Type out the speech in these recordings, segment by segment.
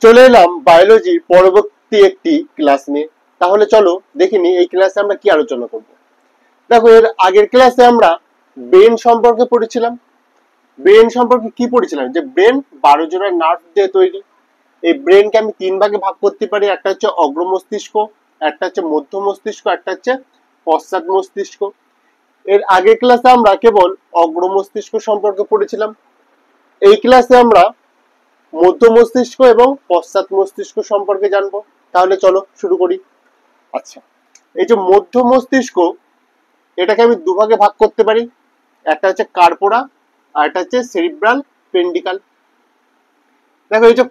চলে এলাম বায়োলজির পরবর্তী একটি ক্লাস নিয়ে। তাহলে চলো দেখে নি এই ক্লাসে আমরা কি আলোচনা করব। দেখো, এর আগের ক্লাসে আমরা ব্রেন সম্পর্কে পড়েছিলাম। ব্রেন সম্পর্কে কি পড়েছিলাম, যে ব্রেন 12 জোড়া নার্ভ দিয়ে তৈরি। এই ব্রেনকে আমি তিন ভাগে ভাগ করতে পারি, একটা হচ্ছে অগ্র মস্তিষ্ক, একটা হচ্ছে মধ্য মস্তিষ্ক, একটা হচ্ছে পশ্চাৎ মস্তিষ্ক। এর আগের ক্লাসে আমরা কেবল অগ্র মস্তিষ্ক সম্পর্কে পড়েছিলাম। এই ক্লাসে আমরা মধ্য মস্তিষ্ক এবং পশ্চাৎ মস্তিষ্ক সম্পর্কে জানবো। তাহলে চলো শুরু করি। আচ্ছা, এই যে মধ্য মস্তিষ্ক, এটাকে আমি দুভাগে ভাগ করতে পারি, একটা হচ্ছে কার্পোরা আর একটা হচ্ছে সেরিব্রাল পেন্ডিকাল। দেখো, এই যে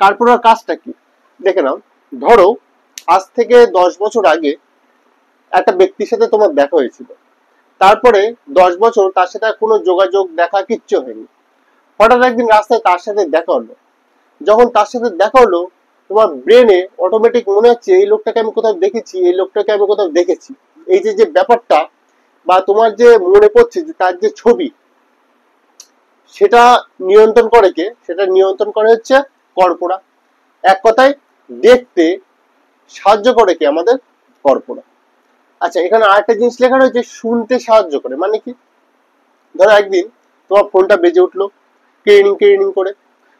কার্পোরার কাজটা কি দেখে নাও। ধরো, আজ থেকে 10 বছর আগে একটা ব্যক্তির সাথে তোমার দেখা হয়েছিল, তারপরে 10 বছর তার সাথে কোনো যোগাযোগ দেখা কিচ্ছু হয়নি। হঠাৎ একদিন রাস্তায় তার সাথে দেখা হলো। যখন তার সাথে দেখা হলো, তোমার ব্রেনে অটোমেটিক মনে হচ্ছে এই লোকটাকে আমি কোথাও দেখেছি, এই লোকটাকে আমি কোথাও দেখেছি। এই যে যে ব্যাপারটা, বা তোমার যে মনে পড়ছে যে তার যে ছবি, সেটা নিয়ন্ত্রণ করে কে? সেটা নিয়ন্ত্রণ করে হচ্ছে কর্পোরা। এক কথায় দেখতে সাহায্য করে কে? আমাদের কর্পোরা। আচ্ছা, এখানে আরেকটা জিনিস লেখা রয়েছে শুনতে সাহায্য করে। মানে কি? ধরো একদিন তোমার ফোনটা বেজে উঠলো কেরিনিং কেরিনিং করে,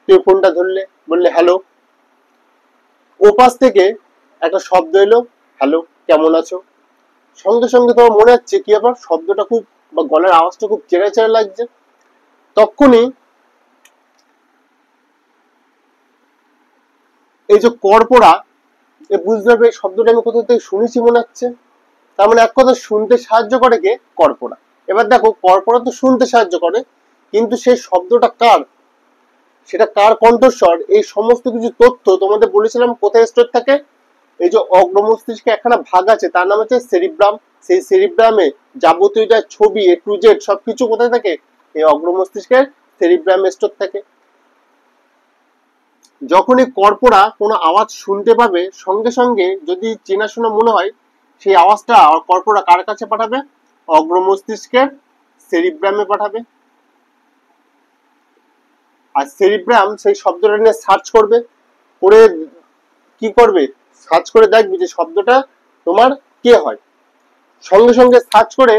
তুমি ফোনটা ধরলে, বললে হ্যালো। ওপাশ থেকে একটা শব্দ এলো, হ্যালো, কেমন আছো। সঙ্গে সঙ্গে তোমার মনে হচ্ছে কি আবার শব্দটা খুব, বা গলার আওয়াজটা খুব চেনা চেনা লাগছে। তখনই এই যে কর্পোরা এ বুঝতে পারবে এই শব্দটা আমি কোথাও থেকে শুনেছি মনে হচ্ছে। তার মানে এক কথা শুনতে সাহায্য করে কে? কর্পোরা। এবার দেখো, কর্পোরা তো শুনতে সাহায্য করে, কিন্তু সেই শব্দটা কার, সেটা কার কণ্ঠস্বর, এই সমস্ত কিছু তথ্য তোমাদের বলেছিলাম কোথায় স্টোর থাকে। এই যে অগ্র মস্তিষ্কে একখানা ভাগ আছে, তার নাম হচ্ছে সেরিব্রাম। সেই সেরিব্রামে যাবতীয় যা ছবি এ টু জেড সবকিছু কোথায় থাকে? এই অগ্র মস্তিষ্কের সেরিব্রামে স্টোর থাকে। যখনই কর্পোরা কোনো আওয়াজ শুনতে পাবে, সঙ্গে সঙ্গে যদি চেনাশোনা মনে হয়, সেই আওয়াজটা কর্পোরা কার কাছে পাঠাবে? অগ্র মস্তিষ্কের সেরিব্রামে পাঠাবে। আর সেরিব্রাম সেই শব্দটা নিয়ে সার্চ করবে, করে কি করবে? সার্চ করে দেখবে যে শব্দটা তোমার কে হয়। সঙ্গে সঙ্গে সার্চ করে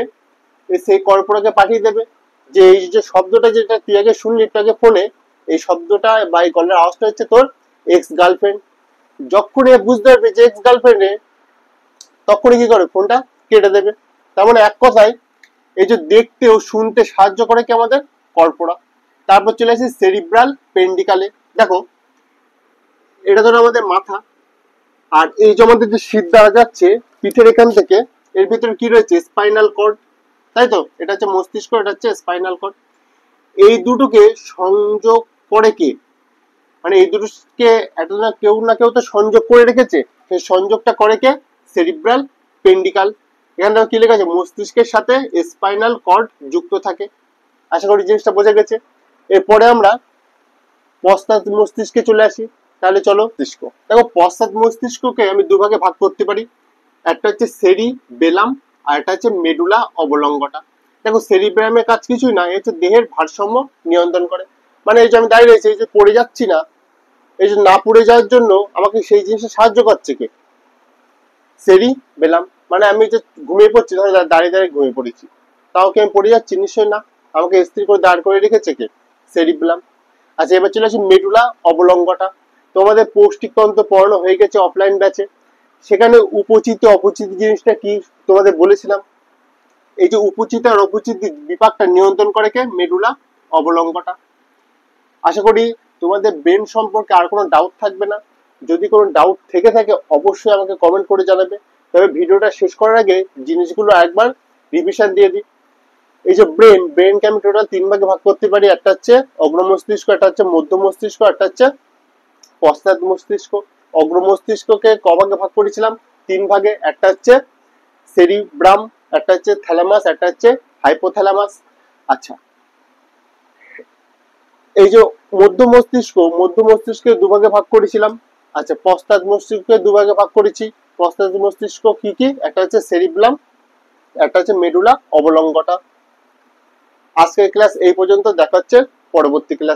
সেই কর্পোরাকে পাঠিয়ে দেবে যে এই যে শব্দটা, যেটা তুই আগে শুনলি একটু আগে ফোনে, এই শব্দটা বা এই গলার আওয়াজটা হচ্ছে তোর এক্স গার্লফ্রেন্ড। যখনই বুঝতে পারবে যে এক্স গার্লফ্রেন্ডে, তখনই কি করে? ফোনটা কেটে দেবে। তার মানে এক কথায় এই যে দেখতে ও শুনতে সাহায্য করে কি আমাদের কর্পোরা। তারপর চলে আসি সেরিব্রাল পেন্ডিকালে। দেখো, এটা ধরো আমাদের মাথা, আর এই যে আমাদের যে শীত দ্বারা যাচ্ছে পিঠের এখান থেকে, এর ভিতরে কি রয়েছে? স্পাইনাল কর্ড, তাই তো? এটা হচ্ছে মস্তিষ্ক, এটা হচ্ছে স্পাইনাল কর্ড। এই দুটোকে সংযোগ করে কে? মানে এই দুটোকে একটা না কেউ তো সংযোগ করে রেখেছে। সেই সংযোগটা করে কে? সেরিব্রাল পেন্ডিকাল। এখানে দেখো কি লেখা আছে? মস্তিষ্কের সাথে স্পাইনাল কর্ড যুক্ত থাকে। আশা করি জিনিসটা বোঝা গেছে। এরপরে আমরা পশ্চাৎ মস্তিষ্কে চলে আসি। তাহলে চলো মস্তিষ্ক। দেখো, পশ্চাৎ মস্তিষ্ককে আমি দুভাগে ভাগ করতে পারি, একটা হচ্ছে সেরিবেলাম আর একটা হচ্ছে মেডুলা অবলঙ্গটা। দেখো, সেরিব্রামের কাজ কিছুই না, এই হচ্ছে দেহের ভারসাম্য নিয়ন্ত্রণ করে। মানে এই যে আমি দাঁড়িয়ে রয়েছি, এই যে পড়ে যাচ্ছি না, এই যে না পড়ে যাওয়ার জন্য আমাকে সেই জিনিসটা সাহায্য করছে কে? সেরিবেলাম। মানে আমি যে ঘুমিয়ে পড়ছি, ধরো দাঁড়িয়ে দাঁড়িয়ে ঘুমিয়ে পড়েছি, তাও কি আমি পড়ে যাচ্ছি? নিশ্চয়ই না। আমাকে স্থির করে দাঁড় করে রেখেছে কে? সেরিবেলাম। আচ্ছা, এবার চলে আসি মেডুলা অবলঙ্গটা। তোমাদের পৌষ্টিকতন্ত্র পড়ানো হয়ে গেছে অফলাইন ব্যাচে। সেখানে উপচিত অপচিত জিনিসটা কি তোমাদের বলেছিলাম। এই যে উপচিত আর অপচিত বিপাকটা নিয়ন্ত্রণ করে কে? মেডুলা অবলঙ্গটা। আশা করি তোমাদের ব্রেন সম্পর্কে আর কোনো ডাউট থাকবে না। যদি কোনো ডাউট থেকে থাকে অবশ্যই আমাকে কমেন্ট করে জানাবে। তবে ভিডিওটা শেষ করার আগে জিনিসগুলো একবার রিভিশন দিয়ে দিই। এই যে ব্রেনকে আমি টোটাল তিন ভাগে ভাগ করতে পারি, একটা হচ্ছে অগ্র মস্তিষ্ক, একটা হচ্ছে মধ্য মস্তিষ্ক, একটা হচ্ছে পশ্চাৎ মস্তিষ্ক। অগ্র মস্তিষ্ককে ক ভাগে ভাগ করেছিলাম? তিন ভাগে। একটা হচ্ছে সেরিব্রাম, একটা হচ্ছে থ্যালামাস, একটা হচ্ছে হাইপোথ্যালামাস। আচ্ছা, এই যে মধ্য মস্তিষ্কে দুভাগে ভাগ করেছিলাম। আচ্ছা, পশ্চাৎ মস্তিষ্ককে দুভাগে ভাগ করেছি। পশ্চাৎ মস্তিষ্ক কি কি? একটা হচ্ছে সেরিব্রাম, একটা হচ্ছে মেডুলা অবলঙ্গটা। আজকের ক্লাস এই পর্যন্ত, দেখা হচ্ছে পরবর্তী ক্লাস।